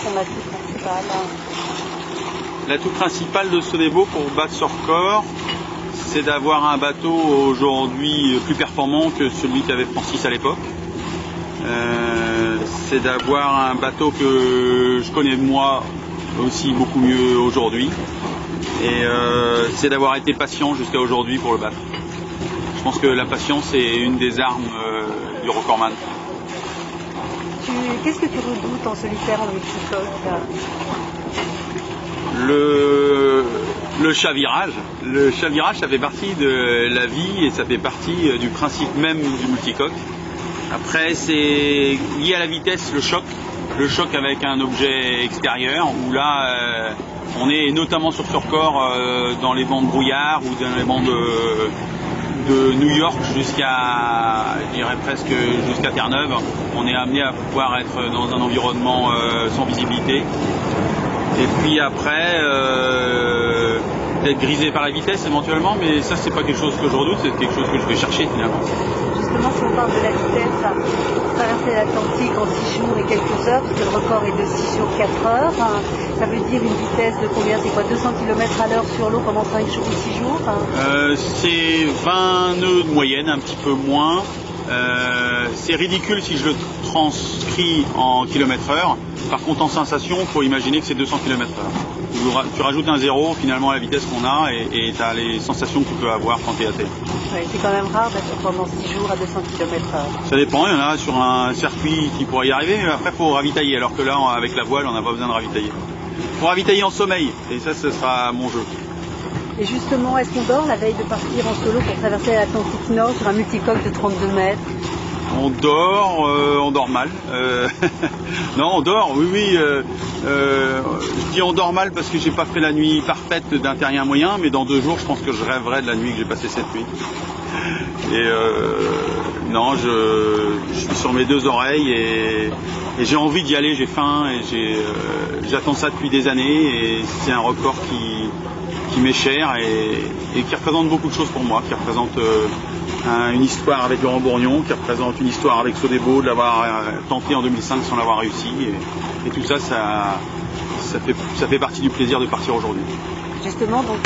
son atout principal? L'atout principal de Sodebo pour battre ce record, c'est d'avoir un bateau aujourd'hui plus performant que celui qu'avait Francis à l'époque. C'est d'avoir un bateau que je connais moi aussi beaucoup mieux aujourd'hui. Et c'est d'avoir été patient jusqu'à aujourd'hui pour le battre. Je pense que la patience est une des armes du recordman. Qu'est-ce que tu redoutes en solitaire, en multicoque? Le chavirage. Le chavirage, ça fait partie de la vie et ça fait partie du principe même du multicoque. Après, c'est lié à la vitesse, le choc avec un objet extérieur, où là, on est notamment sur ce record dans les bancs de brouillard ou dans les bancs de New York jusqu'à, je dirais presque jusqu'à Terre-Neuve. On est amené à pouvoir être dans un environnement sans visibilité. Et puis après, être grisé par la vitesse éventuellement, mais ça c'est pas quelque chose que je redoute, c'est quelque chose que je vais chercher finalement. Justement, si on parle de la vitesse, traverser l'Atlantique en 6 jours et quelques heures, parce que le record est de 6 jours 4 heures, ça veut dire une vitesse de combien? C'est quoi, 200 km à l'heure sur l'eau pendant 5 jours ou 6 jours? C'est 20 nœuds de moyenne, un petit peu moins. C'est ridicule si je le transcris en km/h. Par contre, en sensation, il faut imaginer que c'est 200 km/h. Tu rajoutes un zéro finalement à la vitesse qu'on a et tu as les sensations que tu peux avoir quand tu es à terre. Ouais, c'est quand même rare d'être pendant 6 jours à 200 km/h. Ça dépend, il y en a sur un circuit qui pourrait y arriver, mais après il faut ravitailler. Alors que là, avec la voile, on n'a pas besoin de ravitailler. Il faut ravitailler en sommeil, et ça, ce sera mon jeu. Et justement, est-ce qu'on dort la veille de partir en solo pour traverser l'Atlantique Nord sur un multicoque de 32 mètres? On dort mal. Non, on dort, oui. Je dis on dort mal parce que j'ai pas fait la nuit parfaite d'un terrien moyen, mais dans 2 jours, je pense que je rêverai de la nuit que j'ai passée cette nuit. Et non, je suis sur mes 2 oreilles et j'ai envie d'y aller, j'ai faim et j'attends ça depuis des années et c'est un record qui m'est cher et qui représente beaucoup de choses pour moi, qui représente une histoire avec Laurent Bourgnon, qui représente une histoire avec Sodebo, de l'avoir tenté en 2005 sans l'avoir réussi. Et tout ça, ça fait partie du plaisir de partir aujourd'hui. Justement, donc